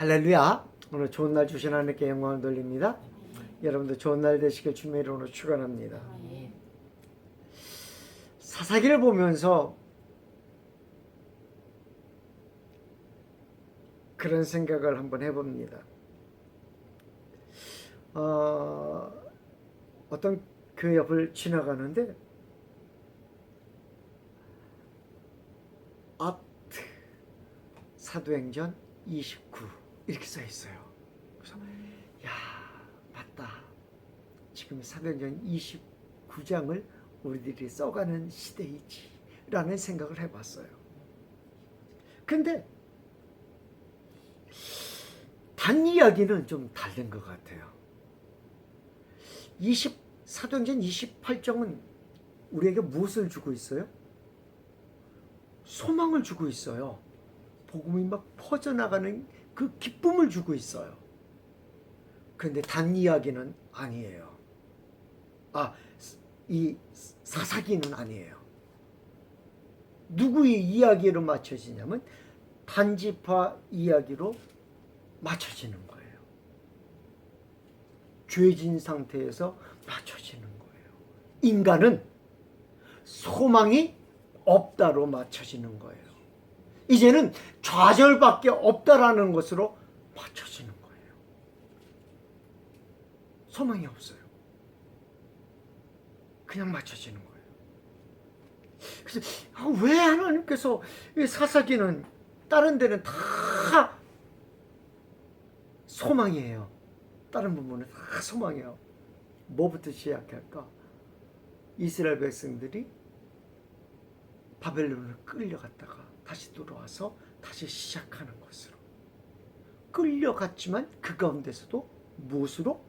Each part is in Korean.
할렐루야. 오늘 좋은 날 주신 하나님께 영광을 돌립니다. 여러분도 좋은 날 되시길 주님의 이름으로 축원합니다. 사사기를 보면서 그런 생각을 한번 해봅니다. 어떤 그 옆을 지나가는데 아트 사도행전 29 이렇게 써 있어요. 그래서 야, 맞다. 지금 사도행전 29장을 우리들이 써가는 시대이지 라는 생각을 해봤어요. 근데 단 이야기는 좀 다른 것 같아요. 사도행전 28장은 우리에게 무엇을 주고 있어요? 소망을 주고 있어요. 복음이 막 퍼져나가는 그 기쁨을 주고 있어요. 그런데 단 이야기는 아니에요. 이 사사기는 아니에요. 누구의 이야기로 맞춰지냐면 단지파 이야기로 맞춰지는 거예요. 죄진 상태에서 맞춰지는 거예요. 인간은 소망이 없다로 맞춰지는 거예요. 이제는 좌절밖에 없다라는 것으로 맞춰지는 거예요. 소망이 없어요. 그냥 맞춰지는 거예요. 그래서 왜 하나님께서 이 사사기는 다른 데는 다 소망이에요. 다른 부분은 다 소망이에요. 뭐부터 시작할까? 이스라엘 백성들이 바벨론을 끌려갔다가 다시 돌아와서 다시 시작하는 것으로 끌려갔지만 그 가운데서도 무엇으로?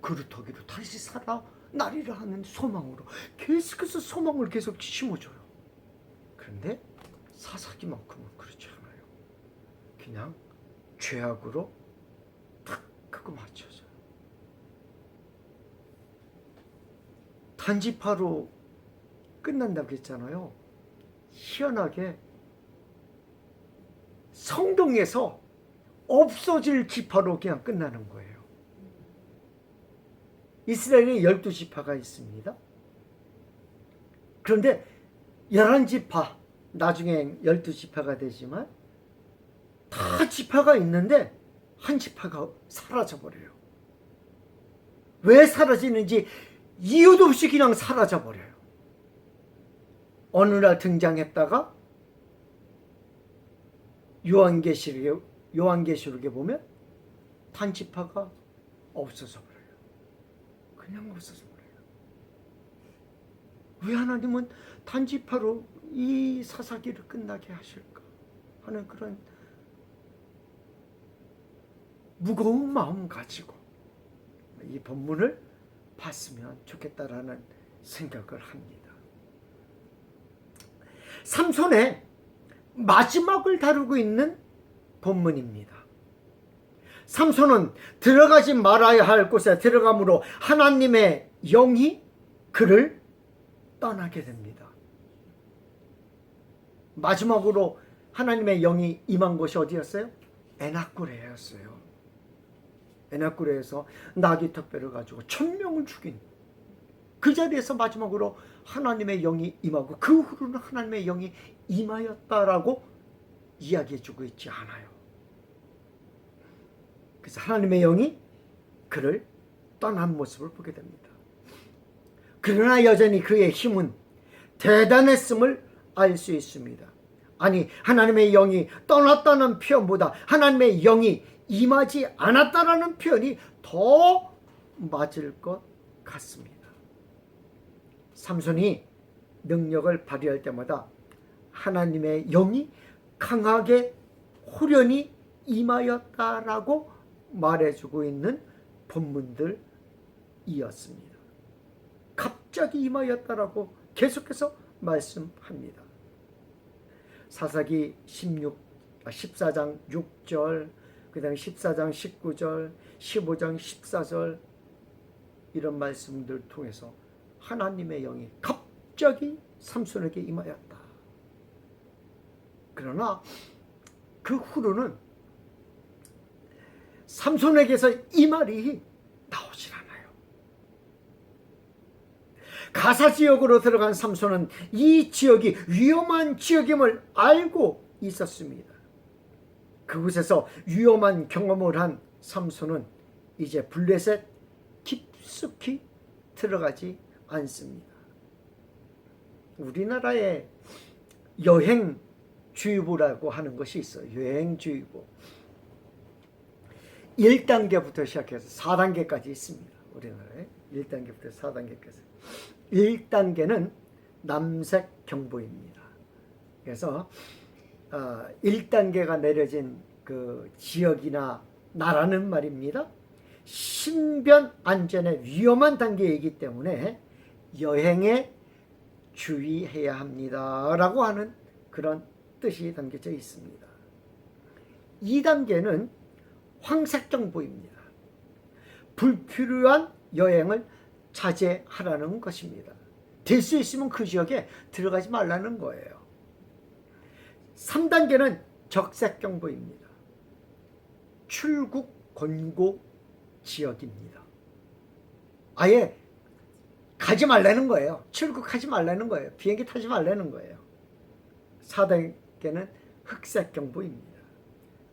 그루터기로 다시 살아나리라 하는 소망으로 계속해서 소망을 계속 심어줘요. 그런데 사사기만큼은 그렇지 않아요. 그냥 죄악으로 탁 그거 맞춰져요. 단지파로 끝난다고 했잖아요. 희한하게 성경에서 없어질 지파로 그냥 끝나는 거예요. 이스라엘에 12지파가 있습니다. 그런데 11지파, 나중에 12지파가 되지만 다 지파가 있는데 한 지파가 사라져버려요. 왜 사라지는지 이유도 없이 그냥 사라져버려요. 어느 날 등장했다가 요한계시록에 보면 단지파가 없어져 버려요. 그냥 없어져 버려요. 왜 하나님은 단지파로 이 사사기를 끝나게 하실까 하는 그런 무거운 마음 가지고 이 본문을 봤으면 좋겠다라는 생각을 합니다. 삼손의 마지막을 다루고 있는 본문입니다. 삼손은 들어가지 말아야 할 곳에 들어감으로 하나님의 영이 그를 떠나게 됩니다. 마지막으로 하나님의 영이 임한 곳이 어디였어요? 에나꾸레였어요. 에나꾸레에서 나귀 턱뼈를 가지고 1000명을 죽인 그 자리에서 마지막으로 하나님의 영이 임하고 그 후로는 하나님의 영이 임하였다라고 이야기해주고 있지 않아요. 그래서 하나님의 영이 그를 떠난 모습을 보게 됩니다. 그러나 여전히 그의 힘은 대단했음을 알 수 있습니다. 아니, 하나님의 영이 떠났다는 표현보다 하나님의 영이 임하지 않았다라는 표현이 더 맞을 것 같습니다. 삼손이 능력을 발휘할 때마다 하나님의 영이 강하게 호련히 임하였다라고 말해주고 있는 본문들이었습니다. 갑자기 임하였다라고 계속해서 말씀합니다. 사사기 14장 6절, 그 다음에 14장 19절, 15장 14절 이런 말씀들 통해서 하나님의 영이 갑자기 삼손에게 임하였다. 그러나 그 후로는 삼손에게서 이 말이 나오질 않아요. 가사 지역으로 들어간 삼손은 이 지역이 위험한 지역임을 알고 있었습니다. 그곳에서 위험한 경험을 한 삼손은 이제 블레셋 깊숙이 들어가지 않습니다. 우리나라에 여행주의보라고 하는 것이 있어요. 여행주의보. 1단계부터 시작해서 4단계까지 있습니다. 우리나라에 1단계부터 4단계까지. 1단계는 남색 경보입니다. 그래서 1단계가 내려진 그 지역이나 나라는 말입니다. 신변 안전의 위험한 단계이기 때문에 여행에 주의해야 합니다 라고 하는 그런 뜻이 담겨져 있습니다. 2단계는 황색경보입니다. 불필요한 여행을 자제하라는 것입니다. 될 수 있으면 그 지역에 들어가지 말라는 거예요. 3단계는 적색경보입니다. 출국 권고 지역입니다. 아예 가지 말라는 거예요. 출국하지 말라는 거예요. 비행기 타지 말라는 거예요. 4단계는 흑색경보입니다.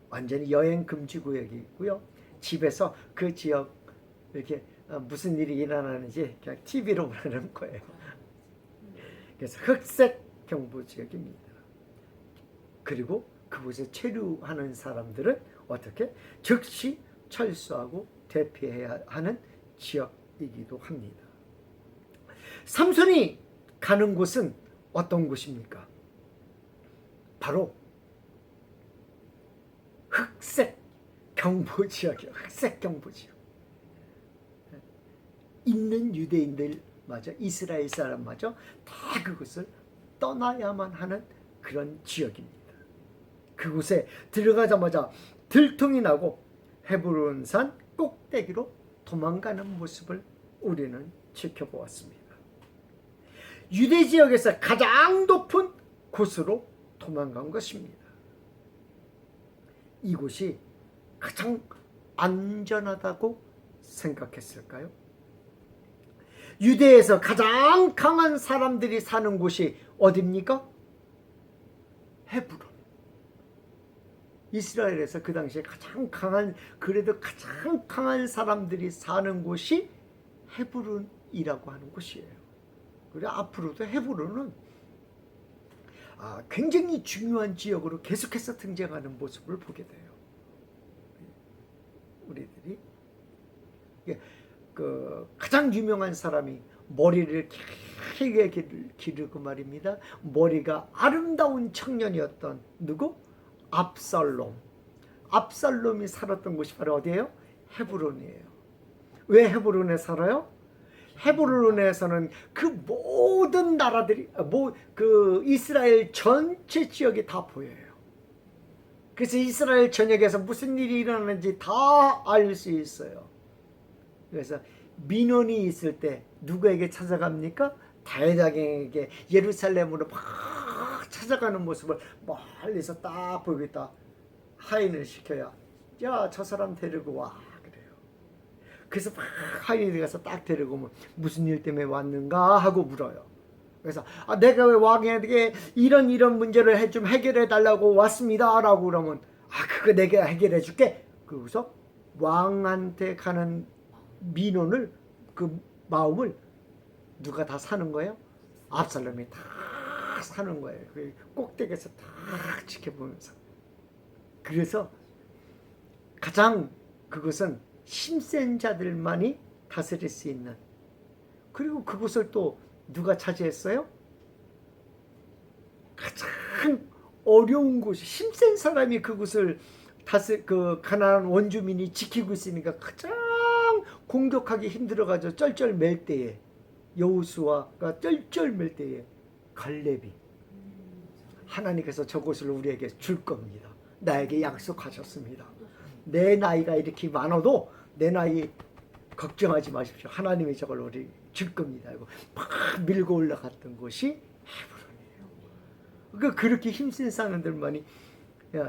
완전히 여행 금지 구역이고요. 집에서 그 지역 이렇게 무슨 일이 일어나는지 그냥 TV로 보는 거예요. 그래서 흑색경보 지역입니다. 그리고 그곳에 체류하는 사람들은 어떻게? 즉시 철수하고 대피해야 하는 지역이기도 합니다. 삼손이 가는 곳은 어떤 곳입니까? 바로 흑색 경보지역이요. 흑색 경보지역. 있는 유대인들마저 이스라엘 사람마저 다 그곳을 떠나야만 하는 그런 지역입니다. 그곳에 들어가자마자 들통이 나고 헤브론산 꼭대기로 도망가는 모습을 우리는 지켜보았습니다. 유대 지역에서 가장 높은 곳으로 도망간 것입니다. 이곳이 가장 안전하다고 생각했을까요? 유대에서 가장 강한 사람들이 사는 곳이 어디입니까? 헤브론. 이스라엘에서 그 당시에 가장 강한, 그래도 가장 강한 사람들이 사는 곳이 헤브론이라고 하는 곳이에요. 그리고 앞으로도 헤브론은 굉장히 중요한 지역으로 계속해서 등장하는 모습을 보게 돼요. 우리들이 그 가장 유명한 사람이 머리를 길게 기르고 말입니다. 머리가 아름다운 청년이었던 누구? 압살롬. 압살롬이 살았던 곳이 바로 어디예요? 헤브론이에요. 왜 헤브론에 살아요? 헤브론에서는 그 모든 나라들이 그 이스라엘 전체 지역이 다 보여요. 그래서 이스라엘 전역에서 무슨 일이 일어나는지 다 알 수 있어요. 그래서 민원이 있을 때 누구에게 찾아갑니까? 대장에게 예루살렘으로 막 찾아가는 모습을 멀리서 딱 보겠다. 하인을 시켜야 야, 저 사람 데리고 와. 그래서 막 하인이 가서 딱 데리고 오면 무슨 일 때문에 왔는가 하고 물어요. 그래서 내가 왜 왕에게 이런 문제를 좀 해결해 달라고 왔습니다 라고 그러면 그거 내가 해결해 줄게. 그래서 왕한테 가는 민원을, 그 마음을 누가 다 사는 거예요? 압살롬이 다 사는 거예요. 그 꼭대기에서 다 지켜보면서. 그래서 가장 그것은 힘센 자들만이 다스릴 수 있는, 그리고 그곳을 또 누가 차지했어요? 가장 어려운 곳이, 힘센 사람이 그곳을 그 가나안 원주민이 지키고 있으니까 가장 공격하기 힘들어가지고 쩔쩔 맬 때에, 여호수아가 쩔쩔 맬 때에 갈렙이 하나님께서 저곳을 우리에게 줄 겁니다. 나에게 약속하셨습니다. 내 나이가 이렇게 많아도 내 나이 걱정하지 마십시오. 하나님이 저걸 우리 줄 겁니다. 이거 막 밀고 올라갔던 곳이 헤브론이에요. 그렇게 힘센 사람들만이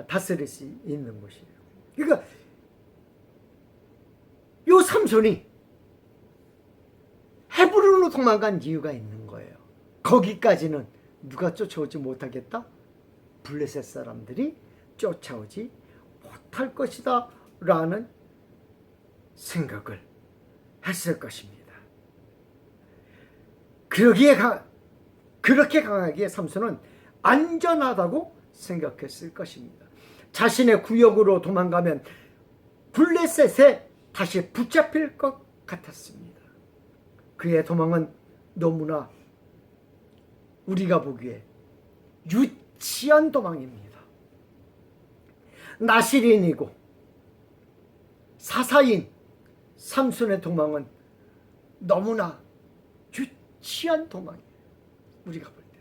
다스릴 수 있는 곳이에요. 그러니까 삼손이 헤브론으로 도망간 이유가 있는 거예요. 거기까지는 누가 쫓아오지 못하겠다? 블레셋 사람들이 쫓아오지 못할 것이다 라는 생각을 했을 것입니다. 그렇게 강하게 삼손은 안전하다고 생각했을 것입니다. 자신의 구역으로 도망가면 블레셋에 다시 붙잡힐 것 같았습니다. 그의 도망은 너무나 우리가 보기에 유치한 도망입니다. 나실인이고 사사인 삼손의 도망은 너무나 유치한 도망이에요. 우리가 볼 때.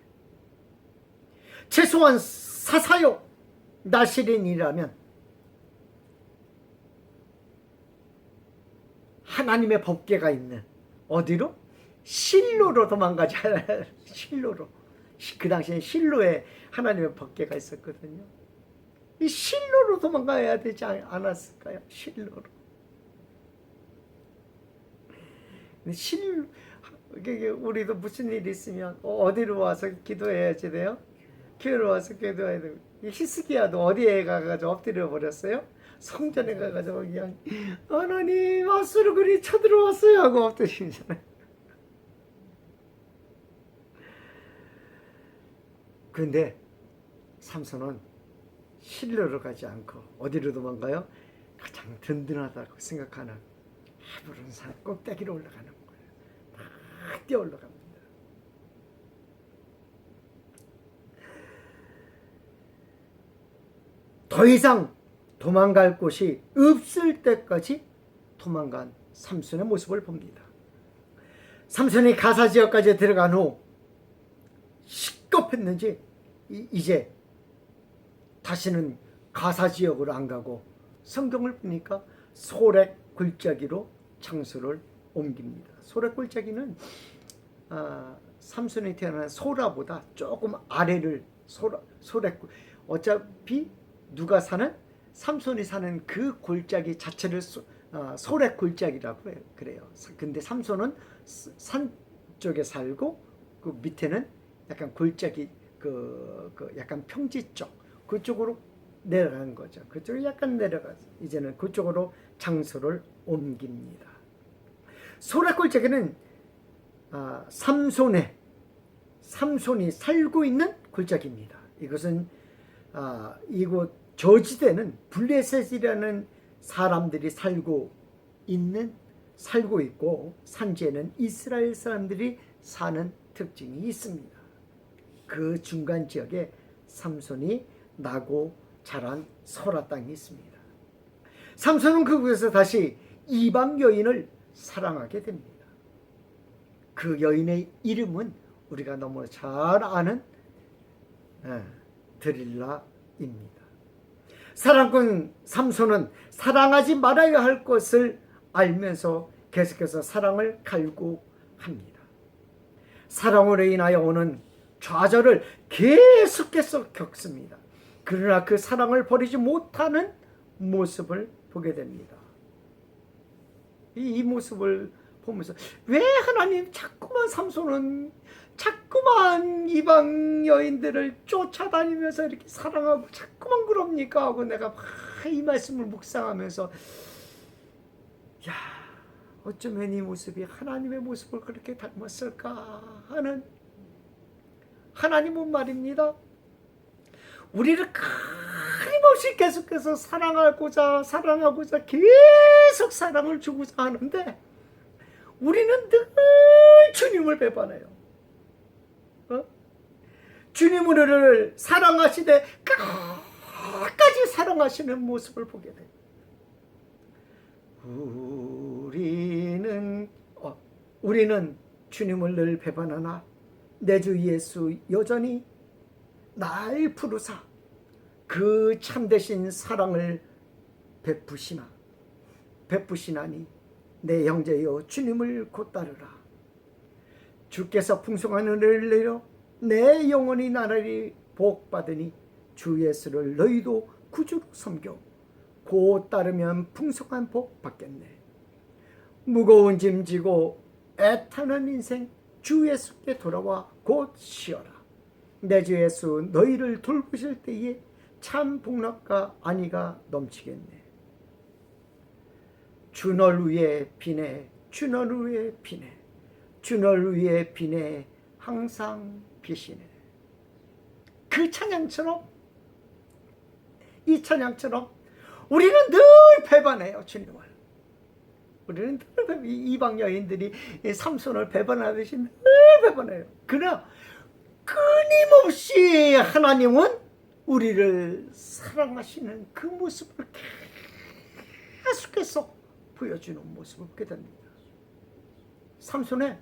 최소한 사사요 나실인이라면 하나님의 법궤가 있는 어디로? 실로로 도망가지 않아요. 실로로. 그 당시에 실로에 하나님의 법궤가 있었거든요. 이 실로로 도망가야 되지 않았을까요? 실로로. 우리도 무슨 일이 있으면 어디로 와서 기도해야지 돼요? 교회로 와서 기도해야 돼요. 히스기야도 어디에 가가지고 엎드려 버렸어요? 성전에 가가지고 그냥 하나님 아수르군이 쳐들어왔어요 하고 엎드리잖아요. 그런데 삼손은 실로로 가지 않고 어디로 도망가요? 가장 든든하다고 생각하는 헤브론 산 꼭대기로 올라가는 거예요. 막 뛰어 올라갑니다. 더 이상 도망갈 곳이 없을 때까지 도망간 삼손의 모습을 봅니다. 삼손이 가사 지역까지 들어간 후 시겁했는지 이제 다시는 가사 지역으로 안 가고 성경을 보니까 소렉 골짜기로 장소를 옮깁니다. 소렉 골짜기는 삼손이 태어난 소라보다 조금 아래를 소렉, 어차피 누가 사는 삼손이 사는 그 골짜기 자체를 소렉 골짜기라고 그래요. 근데 삼손은 산 쪽에 살고 그 밑에는 약간 골짜기 약간 평지 쪽 그쪽으로 내려가는 거죠. 그쪽으로 약간 내려가서 이제는 그쪽으로 장소를 옮깁니다. 소렉 골짜기는 삼손이 살고 있는 골짜기입니다. 이것은 이곳 저지대는 블레셋이라는 사람들이 살고 있고 산지에는 이스라엘 사람들이 사는 특징이 있습니다. 그 중간 지역에 삼손이 나고 자란 소라 땅이 있습니다. 삼손은 그곳에서 다시 이방 여인을 사랑하게 됩니다. 그 여인의 이름은 우리가 너무 잘 아는 드릴라입니다. 사랑꾼 삼손은 사랑하지 말아야 할 것을 알면서 계속해서 사랑을 갈구합니다. 사랑으로 인하여 오는 좌절을 계속해서 겪습니다. 그러나 그 사랑을 버리지 못하는 모습을 보게 됩니다. 이 모습을 보면서 왜 하나님 자꾸만 이방 여인들을 쫓아다니면서 이렇게 사랑하고 자꾸만 그럽니까 하고 내가 막 이 말씀을 묵상하면서 어쩌면 이 모습이 하나님의 모습을 그렇게 닮았을까 하는 하나님은 말입니다. 우리를 끊임없이 계속해서 사랑하고자 계속 사랑을 주고자 하는데 우리는 늘 주님을 배반해요. 주님 우리를 사랑하시되 끝까지 사랑하시는 모습을 보게 돼요. 우리는 주님을 늘 배반하나 내 주 예수 여전히 날 부르사 그 참되신 사랑을 베푸시나니 내 형제여 주님을 곧 따르라. 주께서 풍성한 은혜를 내려 내 영혼이 나날이 복받으니 주 예수를 너희도 구주로 섬겨 곧 따르면 풍성한 복 받겠네. 무거운 짐 지고 애타는 인생 주 예수께 돌아와 곧 쉬어라. 내 주 예수 너희를 돌보실 때에 참 복락과 안위가 넘치겠네. 주 널 위해 비네, 주 널 위해 비네, 주 널 위해 비네, 항상 비시네. 그 찬양처럼, 이 찬양처럼 우리는 늘 배반해요, 주님을. 우리는 늘 이방 여인들이 삼손을 배반하듯이 늘 배반해요. 그러나 끊임없이 하나님은 우리를 사랑하시는 그 모습을 계속해서 보여주는 모습을 보게 됩니다. 삼손의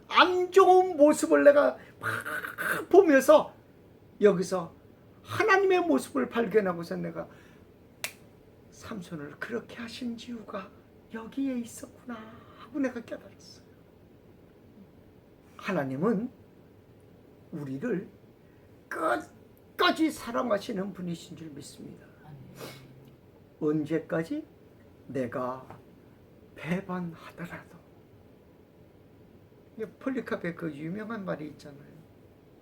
안 좋은 모습을 내가 막 보면서 여기서 하나님의 모습을 발견하고서 내가 삼손을 그렇게 하신 이유가 여기에 있었구나 하고 내가 깨달았어요. 하나님은 우리를 끝까지 사랑하시는 분이신 줄 믿습니다. 언제까지? 내가 배반하더라도. 폴리카프의 그 유명한 말이 있잖아요.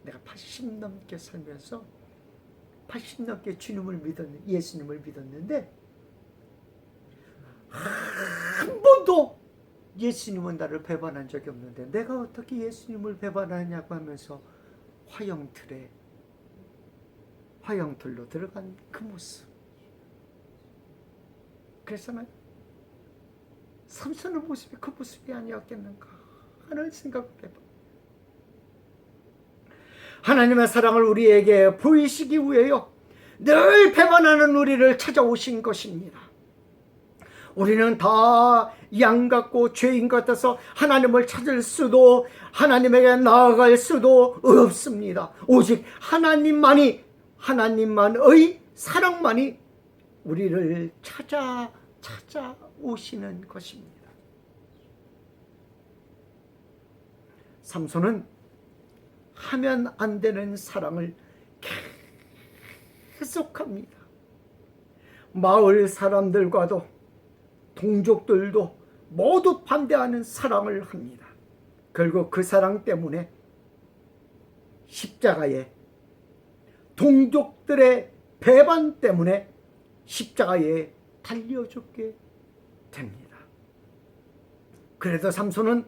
내가 80 넘게 살면서 80 넘게 주님을 믿었는데, 예수님을 믿었는데 한 번도 예수님은 나를 배반한 적이 없는데 내가 어떻게 예수님을 배반하냐고 하면서 화영틀로 들어간 그 모습. 그랬잖아요. 삼손의 모습이 그 모습이 아니었겠는가 하는 생각을 해봐. 하나님의 사랑을 우리에게 보이시기 위해요, 늘 배반하는 우리를 찾아오신 것입니다. 우리는 다 양 같고 죄인 같아서 하나님을 찾을 수도 하나님에게 나아갈 수도 없습니다. 오직 하나님만의 사랑만이 우리를 찾아오시는 것입니다. 삼손은 하면 안 되는 사랑을 계속합니다. 마을 사람들과도 동족들도 모두 반대하는 사랑을 합니다. 결국 그 사랑 때문에 십자가에, 동족들의 배반 때문에 십자가에 달려 죽게 됩니다. 그래도 삼손은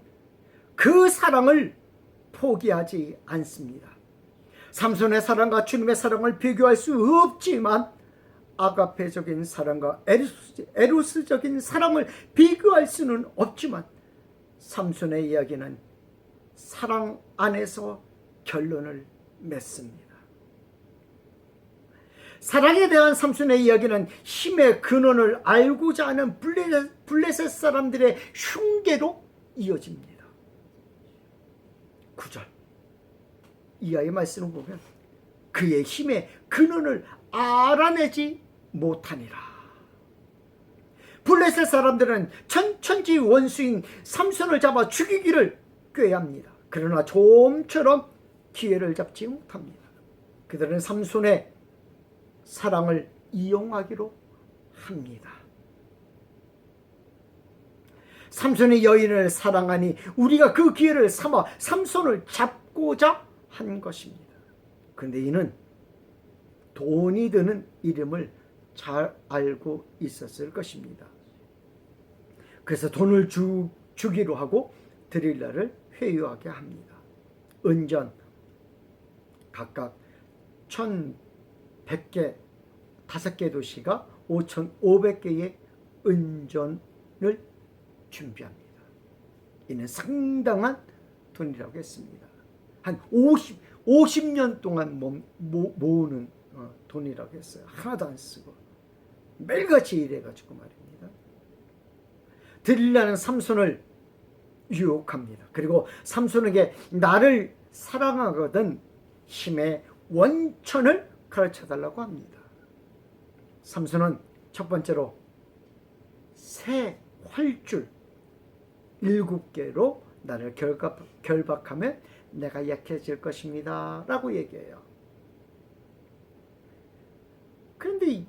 그 사랑을 포기하지 않습니다. 삼손의 사랑과 주님의 사랑을 비교할 수 없지만 아가페적인 사랑과 에로스적인 사랑을 비교할 수는 없지만 삼손의 이야기는 사랑 안에서 결론을 맺습니다. 사랑에 대한 삼손의 이야기는 힘의 근원을 알고자 하는 블레셋 사람들의 흉계로 이어집니다. 9절 이하의 말씀을 보면 그의 힘의 근원을 알아내지 못하니라. 블레셋 사람들은 천천지 원수인 삼손을 잡아 죽이기를 꾀합니다. 그러나 좀처럼 기회를 잡지 못합니다. 그들은 삼손의 사랑을 이용하기로 합니다. 삼손의 여인을 사랑하니 우리가 그 기회를 삼아 삼손을 잡고자 한 것입니다. 그런데 이는 돈이 드는 이름을 잘 알고 있었을 것입니다. 그래서 돈을 주기로 하고 드릴라를 회유하게 합니다. 은전 각각 1,100개 5개 도시가 5,500개의 은전을 준비합니다. 이는 상당한 돈이라고 했습니다. 한 50년 동안 모으는 돈이라고 했어요. 하나도 안 쓰고 매일같이 일해가지고 말입니다. 들릴라는 삼손을 유혹합니다. 그리고 삼손에게 나를 사랑하거든 힘의 원천을 가르쳐달라고 합니다. 삼손은 첫 번째로 새 활줄 7개로 나를 결박하면 내가 약해질 것입니다 라고 얘기해요. 그런데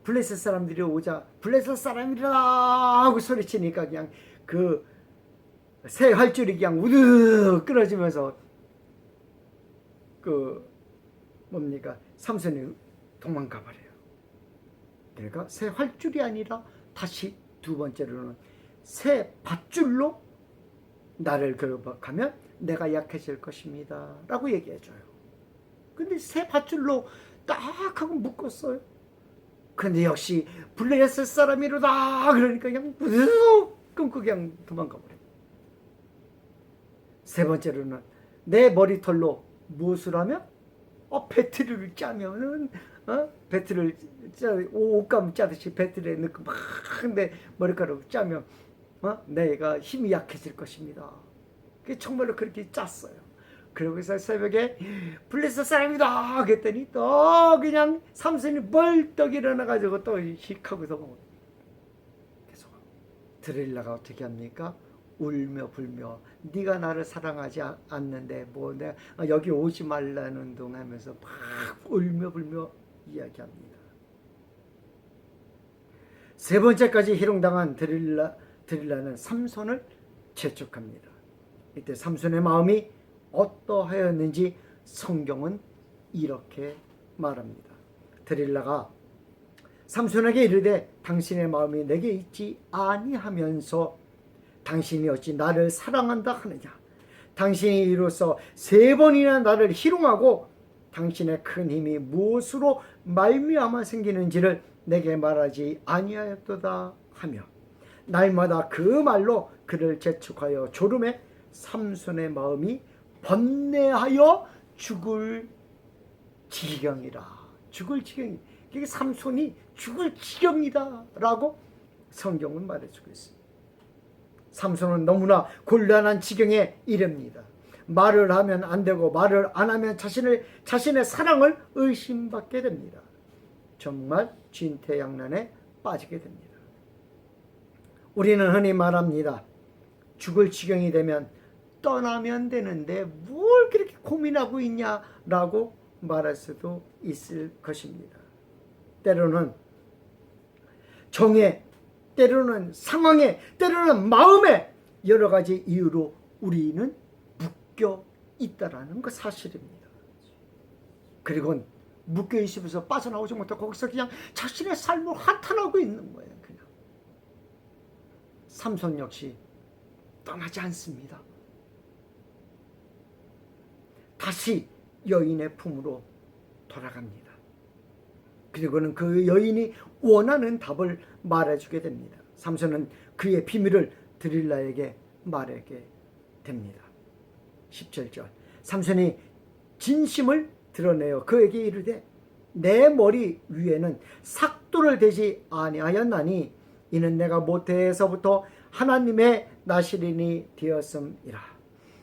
블레셋 사람들이 오자 블레셋 사람이라 하고 소리치니까 그냥 그 새 활줄이 그냥 우르르 끊어지면서 그 뭡니까 삼손이 도망가 버려요. 그러니까 새 활줄이 아니라 다시 두 번째로는 새 밧줄로 나를 결박하면 내가 약해질 것입니다 라고 얘기해줘요. 근데 새 밧줄로 딱 하고 묶었어요. 근데 역시 블레셋 사람이로다 그러니까 그냥 우르르 끊고 그냥 도망가 버려요. 세 번째로는 내 머리털로 무엇을 하면 배트를 짜면은 배트를 옷감 짜듯이 배트에 넣고 막 내 머리카락 짜면 내가 힘이 약해질 것입니다. 정말로 그렇게 짰어요. 그러고서 새벽에 블레셋 사람이다 그랬더니 또 그냥 삼손이 벌떡 일어나가지고 또 휙하고서 계속 드릴라가 어떻게 합니까? 울며 불며 네가 나를 사랑하지 않는데 뭐 내가 여기 오지 말라는 둥 하면서 막 울며 불며 이야기합니다. 세 번째까지 희롱당한 드릴라는 삼손을 재촉합니다. 이때 삼손의 마음이 어떠하였는지 성경은 이렇게 말합니다. 드릴라가 삼손에게 이르되 당신의 마음이 내게 있지 아니하면서 당신이 어찌 나를 사랑한다 하느냐. 당신이 이로써 3번이나 나를 희롱하고 당신의 큰 힘이 무엇으로 말미암아 생기는지를 내게 말하지 아니하였도다 하며 날마다 그 말로 그를 재촉하여 졸음에 삼손의 마음이 번뇌하여 죽을 지경이라. 죽을 지경이. 이게 삼손이 죽을 지경이다 라고 성경은 말해주고 있습니다. 삼손은 너무나 곤란한 지경에 이릅니다. 말을 하면 안 되고 말을 안 하면 자신의 사랑을 의심받게 됩니다. 정말 진퇴양난에 빠지게 됩니다. 우리는 흔히 말합니다. 죽을 지경이 되면 떠나면 되는데 뭘 그렇게 고민하고 있냐라고 말할 수도 있을 것입니다. 때로는 정에, 때로는 상황에, 때로는 마음에 여러 가지 이유로 우리는 묶여 있다라는 거 사실입니다. 그리고 묶여 있으면서 빠져나오지 못하고 거기서 그냥 자신의 삶을 한탄하고 있는 거예요. 그냥 삼손 역시 떠나지 않습니다. 다시 여인의 품으로 돌아갑니다. 그리고는 그 여인이 원하는 답을 말해주게 됩니다. 삼손은 그의 비밀을 드릴라에게 말하게 됩니다. 17절 삼손이 진심을 드러내어 그에게 이르되 내 머리 위에는 삭도를 대지 아니하였나니 이는 내가 모태에서부터 하나님의 나시린이 되었음이라.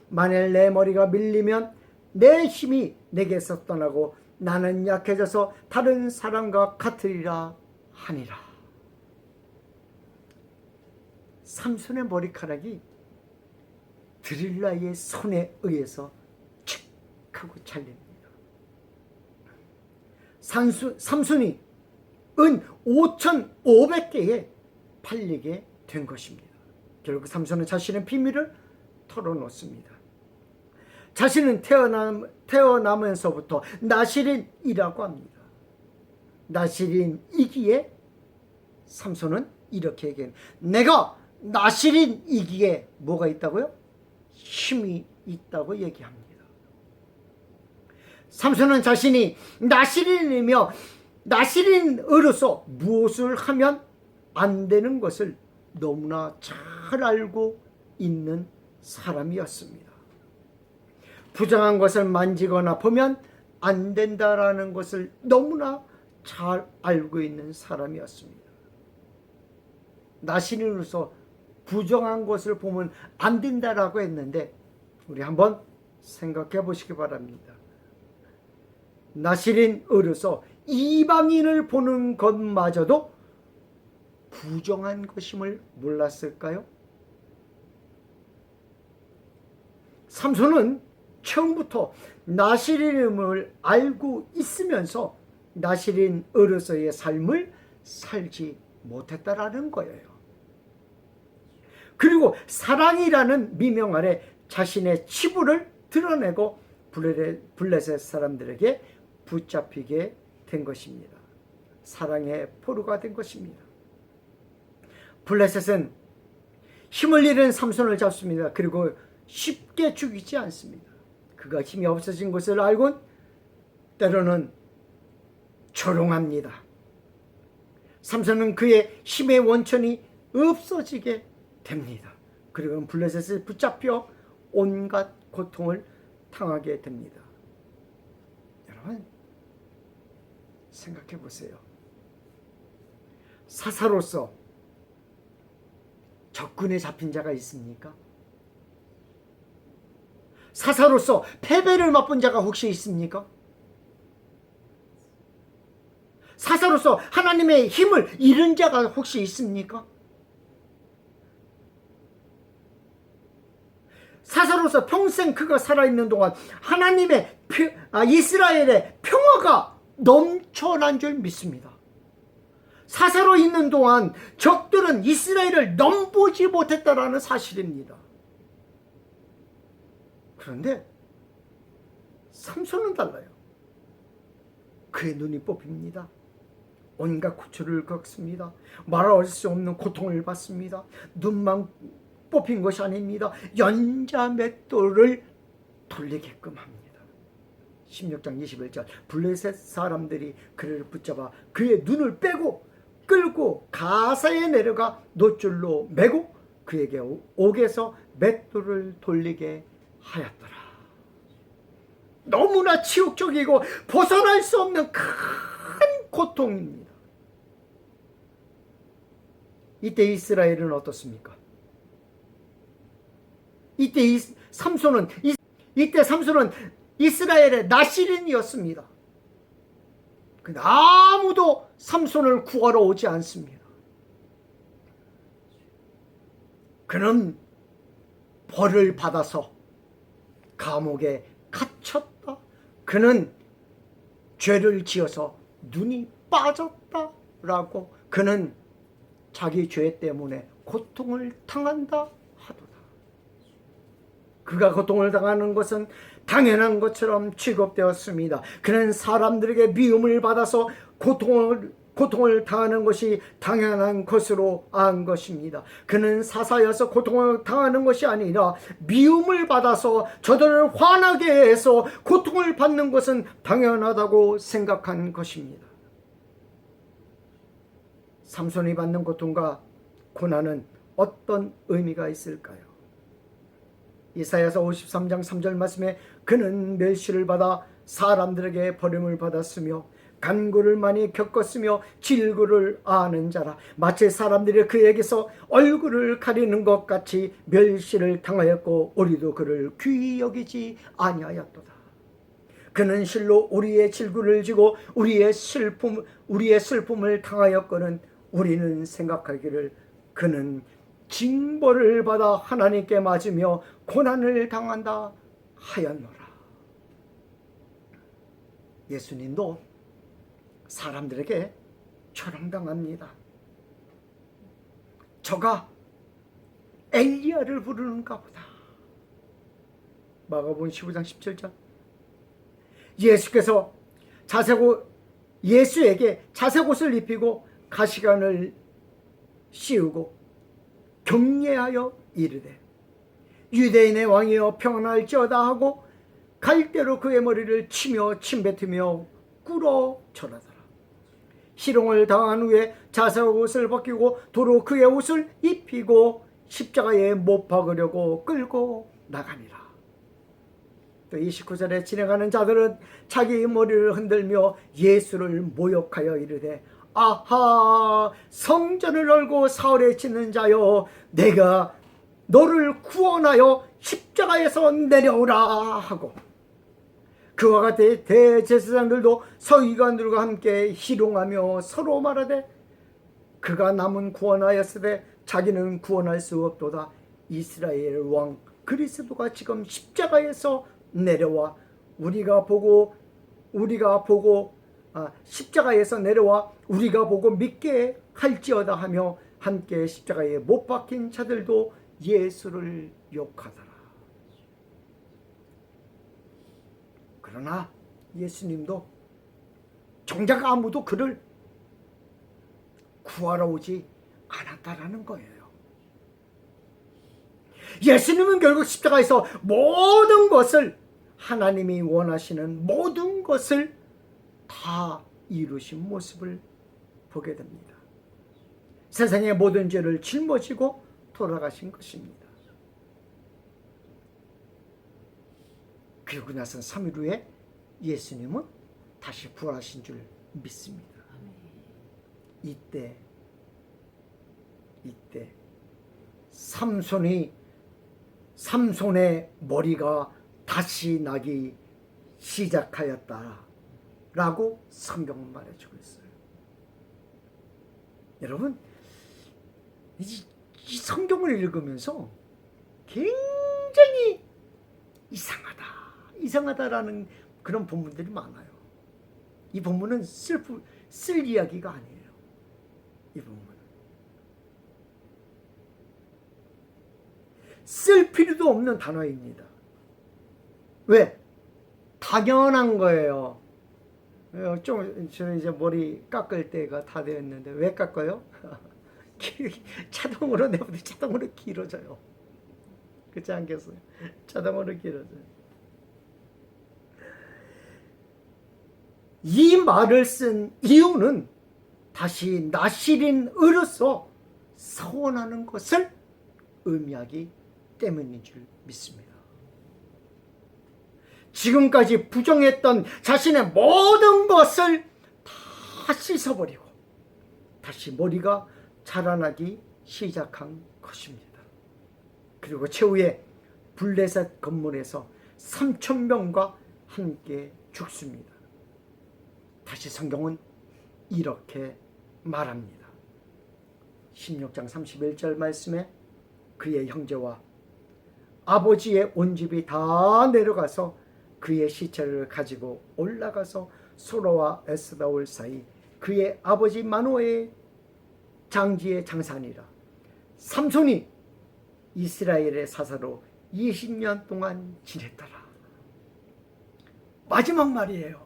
만일 내 머리가 밀리면 내 힘이 내게서 떠나고 나는 약해져서 다른 사람과 같으리라 하니라. 삼손의 머리카락이 드릴라의 손에 의해서 칙 하고 잘립니다. 삼손이 은 5,500개에 팔리게 된 것입니다. 결국 삼손은 자신의 비밀을 털어놓습니다. 자신은 태어나면서부터 나시린이라고 합니다. 나시린이기에 삼손은 이렇게 얘기해요. 내가 나시린이기에 뭐가 있다고요? 힘이 있다고 얘기합니다. 삼손은 자신이 나시린이며 나시린으로서 무엇을 하면 안 되는 것을 너무나 잘 알고 있는 사람이었습니다. 부정한 것을 만지거나 보면 안 된다라는 것을 너무나 잘 알고 있는 사람이었습니다. 나시린으로서 부정한 것을 보면 안 된다라고 했는데 우리 한번 생각해 보시기 바랍니다. 나시린으로서 이방인을 보는 것마저도 부정한 것임을 몰랐을까요? 삼손은 처음부터 나시린임을 알고 있으면서 나시린으로서의 삶을 살지 못했다라는 거예요. 그리고 사랑이라는 미명 아래 자신의 치부를 드러내고 블레셋 사람들에게 붙잡히게 된 것입니다. 사랑의 포로가 된 것입니다. 블레셋은 힘을 잃은 삼손을 잡습니다. 그리고 쉽게 죽이지 않습니다. 그가 힘이 없어진 것을 알고 때로는 조롱합니다. 삼손은 그의 힘의 원천이 없어지게 됩니다. 그리고 블레셋에 붙잡혀 온갖 고통을 당하게 됩니다. 여러분 생각해 보세요. 사사로서 적군에 잡힌 자가 있습니까? 사사로서 패배를 맛본 자가 혹시 있습니까? 사사로서 하나님의 힘을 잃은 자가 혹시 있습니까? 사사로서 평생 그가 살아있는 동안 하나님의 이스라엘의 평화가 넘쳐난 줄 믿습니다. 사사로 있는 동안 적들은 이스라엘을 넘보지 못했다라는 사실입니다. 그런데 삼손은 달라요. 그의 눈이 뽑힙니다. 온갖 고초를 겪습니다. 말할 수 없는 고통을 받습니다. 눈만 뽑힌 것이 아닙니다. 연자맷돌을 돌리게끔 합니다. 16장 21절 블레셋 사람들이 그를 붙잡아 그의 눈을 빼고 끌고 가사에 내려가 놋줄로 매고 그에게 옥에서 맷돌을 돌리게 하였더라. 너무나 치욕적이고 벗어날 수 없는 큰 고통입니다. 이때 이스라엘은 어떻습니까? 이때 삼손은 이스라엘의 나시린이었습니다. 근데 아무도 삼손을 구하러 오지 않습니다. 그는 벌을 받아서 감옥에 갇혔다. 그는 죄를 지어서 눈이 빠졌다라고 그는 자기 죄 때문에 고통을 당한다 하도다. 그가 고통을 당하는 것은 당연한 것처럼 취급되었습니다. 그는 사람들에게 미움을 받아서 고통을 당하는 것이 당연한 것으로 안 것입니다. 그는 사사여서 고통을 당하는 것이 아니라 미움을 받아서 저들을 화나게 해서 고통을 받는 것은 당연하다고 생각한 것입니다. 삼손이 받는 고통과 고난은 어떤 의미가 있을까요? 이사야서 53장 3절 말씀에 그는 멸시를 받아 사람들에게 버림을 받았으며 간구를 많이 겪었으며 질구를 아는 자라. 마치 사람들이 그에게서 얼굴을 가리는 것 같이 멸시를 당하였고 우리도 그를 귀히 여기지 아니하였도다. 그는 실로 우리의 질구를 지고 우리의 슬픔을 당하였거늘 우리는 생각하기를 그는 징벌을 받아 하나님께 맞으며 고난을 당한다 하였노라. 예수님도 사람들에게 조롱당합니다. 저가 엘리야를 부르는가 보다. 마가복음 15장 17절 예수께서 예수에게 자색옷을 입히고 가시관을 씌우고 격려하여 이르되 유대인의 왕이여 평안할지어다 하고 갈대로 그의 머리를 치며 침뱉으며 꿇어 절하더라. 희롱을 당한 후에 자색옷을 벗기고 도로 그의 옷을 입히고 십자가에 못 박으려고 끌고 나가니라. 또 29절에 진행하는 자들은 자기 머리를 흔들며 예수를 모욕하여 이르되 아하 성전을 열고 사흘에 짓는 자여 내가 너를 구원하여 십자가에서 내려오라 하고 그와 같이 대제사장들도 서기관들과 함께 희롱하며 서로 말하되 그가 남은 구원하였으되 자기는 구원할 수 없도다. 이스라엘 왕 그리스도가 지금 십자가에서 내려와 우리가 보고 십자가에서 내려와 우리가 보고 믿게 할지어다 하며 함께 십자가에 못 박힌 자들도 예수를 욕하더라. 그러나 예수님도 정작 아무도 그를 구하러 오지 않았다라는 거예요. 예수님은 결국 십자가에서 모든 것을, 하나님이 원하시는 모든 것을 다 이루신 모습을 보게 됩니다. 세상의 모든 죄를 짊어지고 돌아가신 것입니다. 그리고 나서 3일 후에 예수님은 다시 부활하신 줄 믿습니다. 이때 삼손의 머리가 다시 나기 시작하였다라고 성경은 말해주고 있어요. 여러분, 이 성경을 읽으면서 굉장히 이상하다라는 그런 본문들이 많아요. 이 본문은 쓸 이야기가 아니에요. 이 본문은 쓸 필요도 없는 단어입니다. 왜? 당연한 거예요. 좀 저는 이제 머리 깎을 때가 다 되었는데 왜 깎아요? 자동으로 내보다 자동으로 길어져요. 그렇지 않겠어요? 자동으로 길어져요. 이 말을 쓴 이유는 다시 나실인으로서 서원하는 것을 의미하기 때문인 줄 믿습니다. 지금까지 부정했던 자신의 모든 것을 다 씻어버리고 다시 머리가 자라나기 시작한 것입니다. 그리고 최후에 블레셋 건물에서 3,000명과 함께 죽습니다. 다시 성경은 이렇게 말합니다. 16장 31절 말씀에 그의 형제와 아버지의 온 집이 다 내려가서 그의 시체를 가지고 올라가서 소로와 에스다올 사이 그의 아버지 마노아의 장지의 장산이라. 삼손이 이스라엘의 사사로 20년 동안 지냈더라. 마지막 말이에요.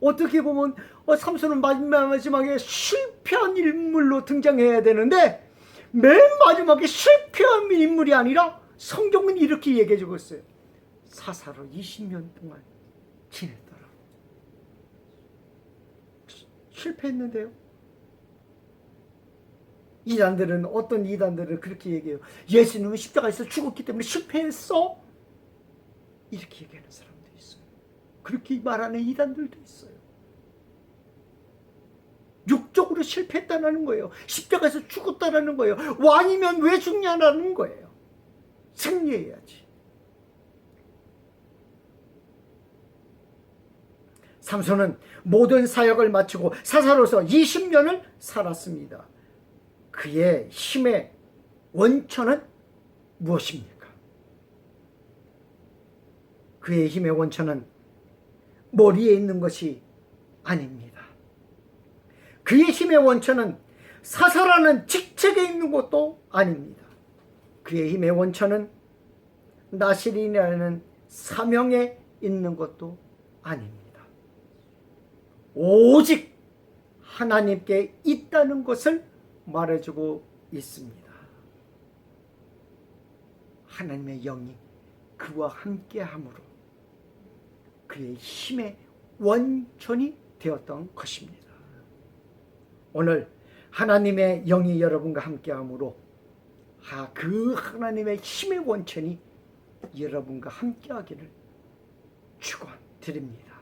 어떻게 보면 삼손은 마지막에 실패한 인물로 등장해야 되는데 맨 마지막에 실패한 인물이 아니라 성경은 이렇게 얘기해 주고 있어요. 사사로 20년 동안 지냈더라. 실패했는데요. 어떤 이단들은 그렇게 얘기해요. 예수님은 십자가에서 죽었기 때문에 실패했어? 이렇게 얘기하는 사람도 있어요. 그렇게 말하는 이단들도 있어요. 육적으로 실패했다는 거예요. 십자가에서 죽었다는 거예요. 왕이면 왜 죽냐라는 거예요. 승리해야지. 삼손은 모든 사역을 마치고 사사로서 20년을 살았습니다. 그의 힘의 원천은 무엇입니까? 그의 힘의 원천은 머리에 있는 것이 아닙니다. 그의 힘의 원천은 사사라는 직책에 있는 것도 아닙니다. 그의 힘의 원천은 나실인이라는 사명에 있는 것도 아닙니다. 오직 하나님께 있다는 것을 말해주고 있습니다. 하나님의 영이 그와 함께함으로 그의 힘의 원천이 되었던 것입니다. 오늘 하나님의 영이 여러분과 함께함으로 그 하나님의 힘의 원천이 여러분과 함께하기를 축원드립니다.